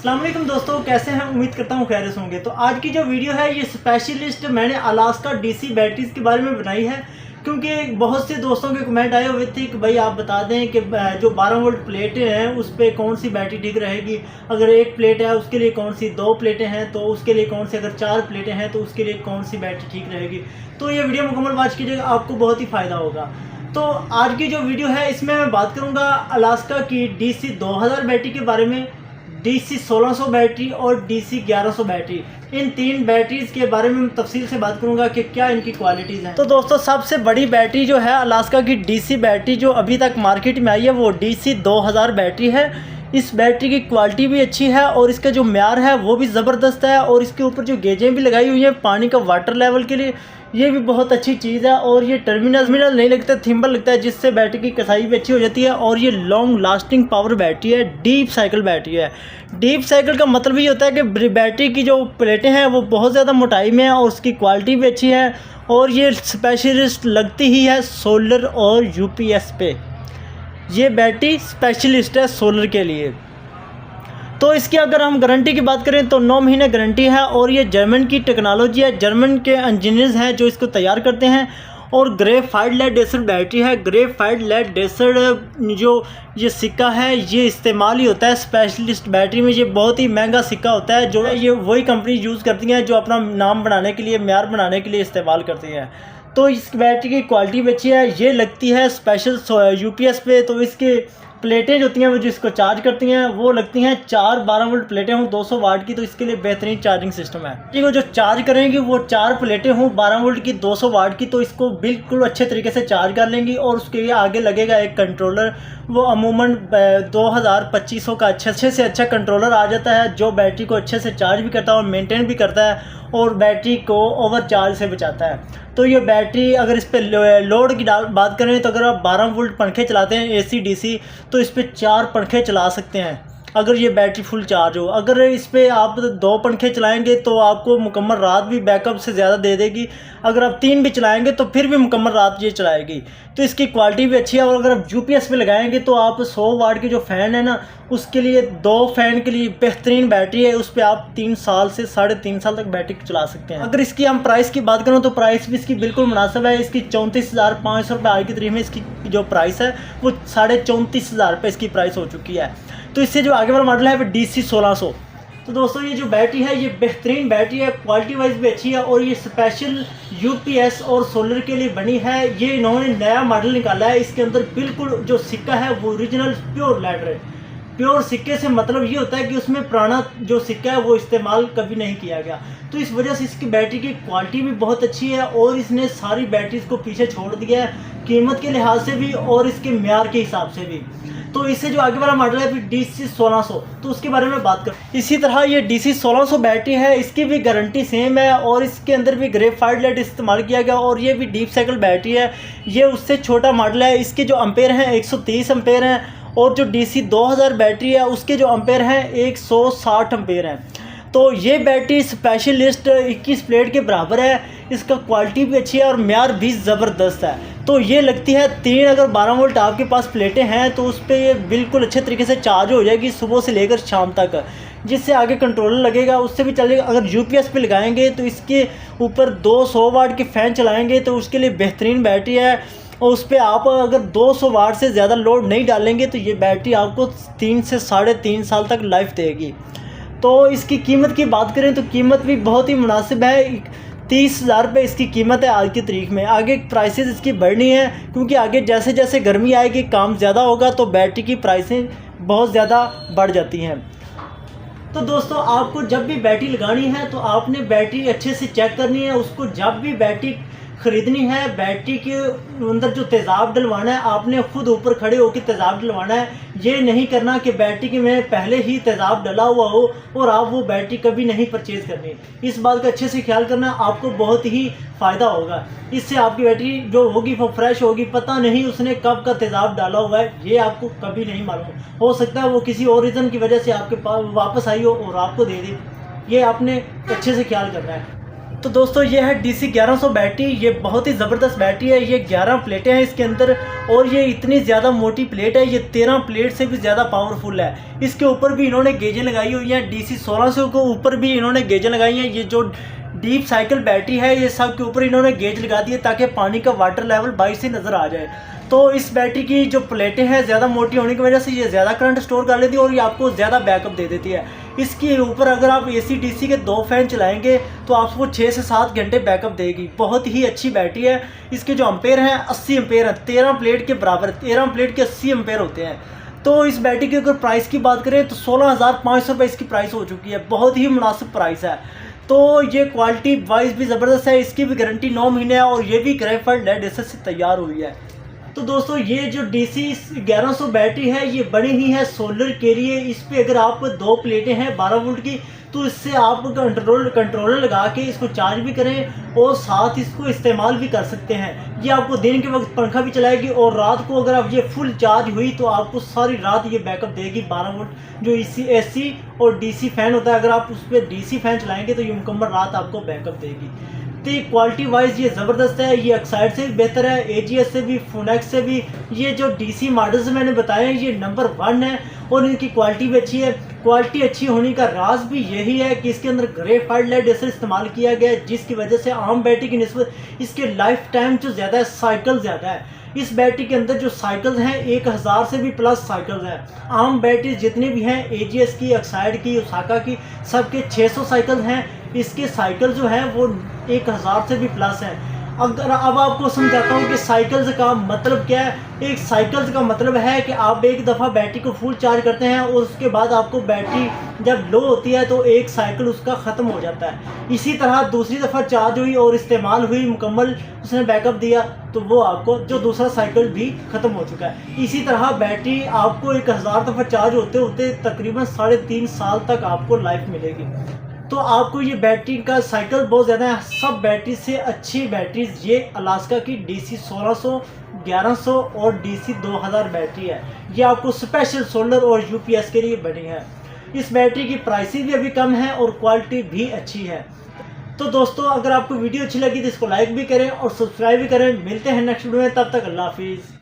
अस्सलाम वालेकुम दोस्तों, कैसे हैं? उम्मीद करता हूँ खैरियत होंगे। तो आज की जो वीडियो है ये स्पेशलिस्ट मैंने अलास्का डीसी बैटरीज के बारे में बनाई है, क्योंकि बहुत से दोस्तों के कमेंट आए हुए थे कि भाई आप बता दें कि जो 12 वोल्ट प्लेटें हैं उस पर कौन सी बैटरी ठीक रहेगी, अगर एक प्लेट है उसके लिए कौन सी, दो प्लेटें हैं तो उसके लिए कौन सी, अगर 4 प्लेटें हैं तो उसके लिए कौन सी बैटरी ठीक रहेगी। तो ये वीडियो मुकम्मल वॉच कीजिएगा, आपको बहुत ही फ़ायदा होगा। तो आज की जो वीडियो है इसमें मैं बात करूँगा अलास्का की DC 2000 बैटरी के बारे में, DC 1600 बैटरी और DC 1100 बैटरी। इन तीन बैटरीज के बारे में तफसील से बात करूंगा कि क्या इनकी क्वालिटीज़ हैं। तो दोस्तों, सबसे बड़ी बैटरी जो है अलास्का की DC बैटरी जो अभी तक मार्केट में आई है वो DC 2000 बैटरी है। इस बैटरी की क्वालिटी भी अच्छी है और इसका जो म्यार है वो भी ज़बरदस्त है, और इसके ऊपर जो गेजें भी लगाई हुई हैं पानी का वाटर लेवल के लिए, ये भी बहुत अच्छी चीज़ है। और ये टर्मिनल नहीं लगता, थिम्बल लगता है, जिससे बैटरी की कसाई भी अच्छी हो जाती है। और ये लॉन्ग लास्टिंग पावर बैटरी है, डीप साइकिल बैटरी है। डीप साइकिल का मतलब ये होता है कि बैटरी की जो प्लेटें हैं वो बहुत ज़्यादा मोटाई में है और उसकी क्वालिटी भी अच्छी है। और ये स्पेशलिस्ट लगती ही है सोलर और UPS पे। ये बैटरी स्पेशलिस्ट है सोलर के लिए। तो इसकी अगर हम गारंटी की बात करें तो 9 महीने गारंटी है, और ये जर्मन की टेक्नोलॉजी है, जर्मन के इंजीनियर्स हैं जो इसको तैयार करते हैं। और ग्रेफाइट लेड एसिड बैटरी है। ग्रेफाइट लेड एसिड जो ये सिक्का है ये इस्तेमाल ही होता है स्पेशलिस्ट बैटरी में। ये बहुत ही महंगा सिक्का होता है जो ये वही कंपनी यूज़ करती हैं जो अपना नाम बनाने के लिए, म्यार बनाने के लिए इस्तेमाल करती हैं। तो इस बैटरी की क्वालिटी भी अच्छी है। ये लगती है स्पेशल UPS पे। तो इसके प्लेटें जो होती हैं वो जिसको चार्ज करती हैं वो लगती हैं 4 12 वोल्ट प्लेटें हों 200 वाट की, तो इसके लिए बेहतरीन चार्जिंग सिस्टम है। ठीक है, जो चार्ज करेंगी वो 4 प्लेटें हों 12 वोल्ट की 200 वाट की, तो इसको बिल्कुल अच्छे तरीके से चार्ज कर लेंगी। और उसके लिए आगे लगेगा एक कंट्रोलर, वो अमूमन 2000-2500 का अच्छे से अच्छा कंट्रोलर आ जाता है जो बैटरी को अच्छे से चार्ज भी करता है और मेंटेन भी करता है और बैटरी को ओवर चार्ज से बचाता है। तो ये बैटरी अगर इस पर लोड की बात करें तो अगर आप 12 वोल्ट पंखे चलाते हैं AC DC, तो इस पर 4 पंखे चला सकते हैं अगर ये बैटरी फुल चार्ज हो। अगर इस पर आप 2 पंखे चलाएंगे तो आपको मुकम्मल रात भी बैकअप से ज़्यादा दे देगी। अगर आप 3 भी चलाएंगे तो फिर भी मुकम्मल रात ये चलाएगी। तो इसकी क्वालिटी भी अच्छी है। और अगर आप UPS पे लगाएंगे तो आप 100 वाट के जो फ़ैन है ना, उसके लिए 2 फ़ैन के लिए बेहतरीन बैटरी है। उस पर आप 3 साल से 3.5 साल तक बैटरी चला सकते हैं। अगर इसकी हम प्राइस की बात करें तो प्राइस भी इसकी बिल्कुल मुनासिब है। इसकी 34,500 रुपये आज की तारीख में इसकी जो प्राइस है वो 34,500 रुपये इसकी प्राइस हो चुकी है। तो इससे जो आगे वाला मॉडल है वो DC 1600। तो दोस्तों, ये जो बैटरी है ये बेहतरीन बैटरी है, क्वालिटी वाइज भी अच्छी है, और ये स्पेशल UPS और सोलर के लिए बनी है। ये इन्होंने नया मॉडल निकाला है। इसके अंदर बिल्कुल जो सिक्का है वो ओरिजिनल प्योर लेडर है। प्योर सिक्के से मतलब ये होता है कि उसमें पुराना जो सिक्का है वो इस्तेमाल कभी नहीं किया गया। तो इस वजह से इसकी बैटरी की क्वालिटी भी बहुत अच्छी है, और इसने सारी बैटरीज को पीछे छोड़ दिया है, कीमत के लिहाज से भी और इसके म्यार के हिसाब से भी। तो इससे जो आगे वाला मॉडल है फिर DC 1600, तो उसके बारे में बात कर। इसी तरह ये DC 1600 बैटरी है, इसकी भी गारंटी सेम है, और इसके अंदर भी ग्रेफाइट लेड इस्तेमाल किया गया, और ये भी डीप साइकिल बैटरी है। ये उससे छोटा मॉडल है। इसके जो अम्पेयर हैं 130 अम्पेयर हैं, और जो DC 2000 बैटरी है उसके जो अम्पेयर हैं 160 अम्पेयर हैं। तो ये बैटरी स्पेशलिस्ट 21 प्लेट के बराबर है। इसका क्वालिटी भी अच्छी है और म्यार भी ज़बरदस्त है। तो ये लगती है 3 अगर 12 वोल्ट आपके पास प्लेटें हैं तो उस पर ये बिल्कुल अच्छे तरीके से चार्ज हो जाएगी सुबह से लेकर शाम तक, जिससे आगे कंट्रोलर लगेगा उससे भी चलेगा। अगर UPS पे लगाएंगे तो इसके ऊपर 200 वाट के फ़ैन चलाएँगे तो उसके लिए बेहतरीन बैटरी है। और उस पर आप अगर 200 वाट से ज़्यादा लोड नहीं डालेंगे तो ये बैटरी आपको 3 से 3.5 साल तक लाइफ देगी। तो इसकी कीमत की बात करें तो कीमत भी बहुत ही मुनासिब है। 30,000 रुपये इसकी कीमत है आज की तारीख में। आगे प्राइसेस इसकी बढ़नी है, क्योंकि आगे जैसे जैसे गर्मी आएगी काम ज़्यादा होगा तो बैटरी की प्राइसें बहुत ज़्यादा बढ़ जाती हैं। तो दोस्तों, आपको जब भी बैटरी लगानी है तो आपने बैटरी अच्छे से चेक करनी है। उसको जब भी बैटरी ख़रीदनी है, बैटरी के अंदर जो तेज़ाब डलवाना है आपने खुद ऊपर खड़े होकर तेज़ाब डलवाना है। ये नहीं करना कि बैटरी के में पहले ही तेज़ाब डला हुआ हो और आप वो बैटरी कभी नहीं परचेज़ करनी। इस बात का अच्छे से ख्याल करना, आपको बहुत ही फ़ायदा होगा। इससे आपकी बैटरी जो होगी वो फ्रेश होगी। पता नहीं उसने कब का तेज़ाब डाला हुआ है, ये आपको कभी नहीं मालूम। हो सकता है वो किसी और रीज़न की वजह से आपके पास वापस आई हो और आपको दे दे। ये आपने अच्छे से ख्याल करना है। तो दोस्तों ये है DC 1100 बैटरी। ये बहुत ही ज़बरदस्त बैटरी है। ये 11 प्लेटें हैं इसके अंदर और ये इतनी ज़्यादा मोटी प्लेट है, ये 13 प्लेट से भी ज़्यादा पावरफुल है। इसके ऊपर भी इन्होंने गेजें लगाई हुई हैं। DC 1600 के ऊपर भी इन्होंने गेजें लगाई हैं। ये जो डीप साइकिल बैटरी है ये सब के ऊपर इन्होंने गेज लगा दी है ताकि पानी का वाटर लेवल बाहर से नज़र आ जाए। तो इस बैटरी की जो प्लेटें हैं ज़्यादा मोटी होने की वजह से ये ज़्यादा करंट स्टोर कर लेती है और ये आपको ज़्यादा बैकअप दे देती है। इसके ऊपर अगर आप AC DC के 2 फैन चलाएंगे तो आपको 6 से 7 घंटे बैकअप देगी। बहुत ही अच्छी बैटरी है। इसके जो एम्पेयर हैं 80 एम्पेयर हैं, 13 प्लेट के बराबर, 13 प्लेट के 80 एम्पेयर होते हैं। तो इस बैटरी की अगर प्राइस की बात करें तो 16,500 रुपये इसकी प्राइस हो चुकी है। बहुत ही मुनासिब प्राइस है। तो ये क्वालिटी वाइज भी ज़बरदस्त है। इसकी भी गारंटी 9 महीने है और ये भी ग्रेफाइट लेड एसिड से तैयार हुई है। तो दोस्तों ये जो DC 1100 बैटरी है ये बनी ही है सोलर के लिए। इस पे अगर आप 2 प्लेटें हैं 12 वोल्ट की तो इससे आप कंट्रोलर लगा के इसको चार्ज भी करें और साथ इसको इस्तेमाल भी कर सकते हैं। ये आपको दिन के वक्त पंखा भी चलाएगी और रात को अगर आप ये फुल चार्ज हुई तो आपको सारी रात ये बैकअप देगी। 12 वोल्ट जो AC और DC फैन होता है, अगर आप उस पर DC फैन चलाएंगे तो ये मुकम्मल रात आपको बैकअप देगी। तो क्वालिटी वाइज ये ज़बरदस्त है। ये एक्साइड से भी बेहतर है, AGS से भी, फोनेक्स से भी। ये जो DC मॉडल्स मैंने बताए हैं ये नंबर 1 है और इनकी क्वालिटी भी अच्छी है। क्वालिटी अच्छी होने का राज भी यही है कि इसके अंदर ग्रेफाइट लेड एसिड इस्तेमाल किया गया है, जिसकी वजह से आम बैटरी की निस्बत इसके लाइफ टाइम जो ज़्यादा है, साइकिल ज़्यादा है। इस बैटरी के अंदर जो साइकिल्स हैं 1000 से भी प्लस साइकिल्स हैं। आम बैटरी जितनी भी हैं AGS की, एक्साइड की, ओसाका की, सबके 600 साइकिल्स हैं। इसके साइकिल जो है वो 1000 से भी प्लस है। अगर अब आपको समझाता हूँ कि साइकिल्स का मतलब क्या है। एक साइकिल्स का मतलब है कि आप एक दफ़ा बैटरी को फुल चार्ज करते हैं और उसके बाद आपको बैटरी जब लो होती है तो एक साइकिल उसका ख़त्म हो जाता है। इसी तरह दूसरी दफ़ा चार्ज हुई और इस्तेमाल हुई, मुकम्मल उसने बैकअप दिया तो वो आपको जो दूसरा साइकिल भी ख़त्म हो चुका है। इसी तरह बैटरी आपको 1000 दफ़ा चार्ज होते होते तकरीबन 3.5 साल तक आपको लाइफ मिलेगी। तो आपको ये बैटरी का साइकिल बहुत ज़्यादा है। सब बैटरी से अच्छी बैटरीज ये अलास्का की DC 1600, 1100 और DC 2000 बैटरी है। ये आपको स्पेशल सोलर और UPS के लिए बनी है। इस बैटरी की प्राइसिंग भी अभी कम है और क्वालिटी भी अच्छी है। तो दोस्तों अगर आपको वीडियो अच्छी लगी तो इसको लाइक भी करें और सब्सक्राइब भी करें। मिलते हैं नेक्स्ट वीडियो में, तब तक अल्लाह हाफिज़।